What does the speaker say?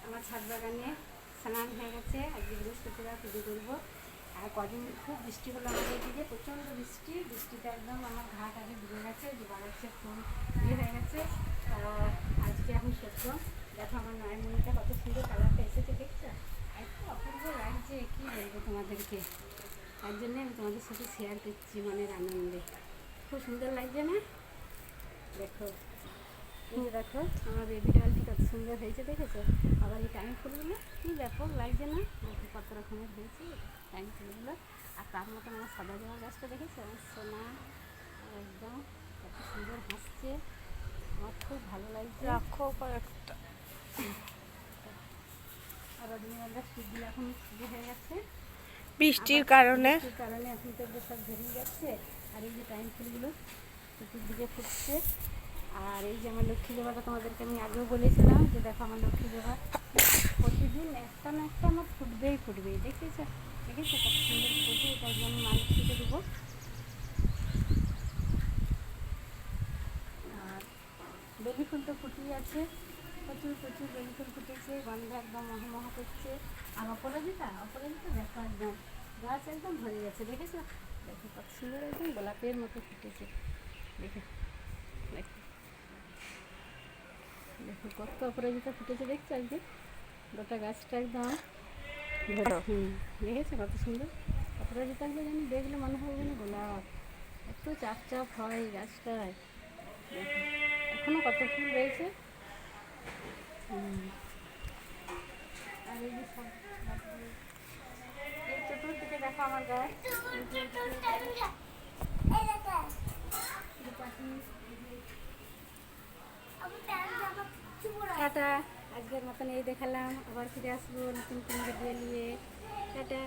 আমার ছাদ বাগানে স্নান হয়ে গেছে। আজকে বৃহস্পতিবার পুজো করবো। আর কদিন খুব বৃষ্টি হলো আমাদের দিকে, প্রচণ্ড বৃষ্টিতে একদম আমার ঘাট আগে ডুবে গেছে, যে বাড়াচ্ছে ফুল হয়ে গেছে। আজকে এখন সত্য দেখো আমার নয়মণিটা কত সুন্দর কালারটা এসেছে, দেখছো? এত অপূর্ব লাগছে, কী বলবো তোমাদেরকে। তার জন্যে আমি তোমাদের সাথে শেয়ার করছি মনের আনন্দে। খুব সুন্দর লাগছে না? দেখো, এই যে দেখো আমার বেবি ডালটি কত সুন্দর হয়েছে, দেখেছো? আবার এই টাইম ফুলগুলো কী ব্যাপক লাগছে না? কত রকমের হয়েছে টাইম ফুলগুলো। আর তার মতন আমার সাদা জবা গাছটা দেখেছো? আমার সোনা একদম কত সুন্দর হাসছে, আমার খুব ভালো লাগছে। রাখো কয়েকটা। আর রজনীগন্ধা ফুলগুলো এখন শুরু হয়ে গেছে বৃষ্টির কারণে। বৃষ্টির কারণে এখন তো সব ভেরিয়ে যাচ্ছে। আর এই যে টাইম ফুলগুলো চতুর্দিকে ফুটছে। আর এই যে আমার লক্ষ্মী জবাটা তোমাদেরকে আমি আগেও বলেছিলাম যে দেখো আমার লক্ষ্মী জবা প্রতিদিন একটা না একটা আমার ফুটবেই, দেখেছো কত সুন্দর ফুটেছে। এটা আমি মা লক্ষ্মীকে দেবো। আর বেলি ফুল তো ফুটেই আছে, প্রচুর বেলি ফুল ফুটেছে, গন্ধ একদম মহা করছে। আর অপরাজিতা দেখো একদম গাছ একদম ভরে গেছে, দেখেছো? দেখো কত সুন্দর একদম গোলাপের মতো ফুটেছে। দেখো দেখো দেখো কত অপরাজিতা ফুটেছে, দেখছো? আজকে গোটা গাছটা একদম দেখেছো কত সুন্দর অপরাজিতাগুলো, যেন দেখলে মনে হয় যেন গোলাপ। এত চাপ হয় এই গাছটায়। দেখো এখনো কত ফুল রয়েছে। আর এই যে সব এই চতুর্দিকে দেখো আমার গাছ। টাটা, আজকের মতন এই দেখালাম, আবার ফিরে আসবো নতুন ভিডিও নিয়ে। টাটা।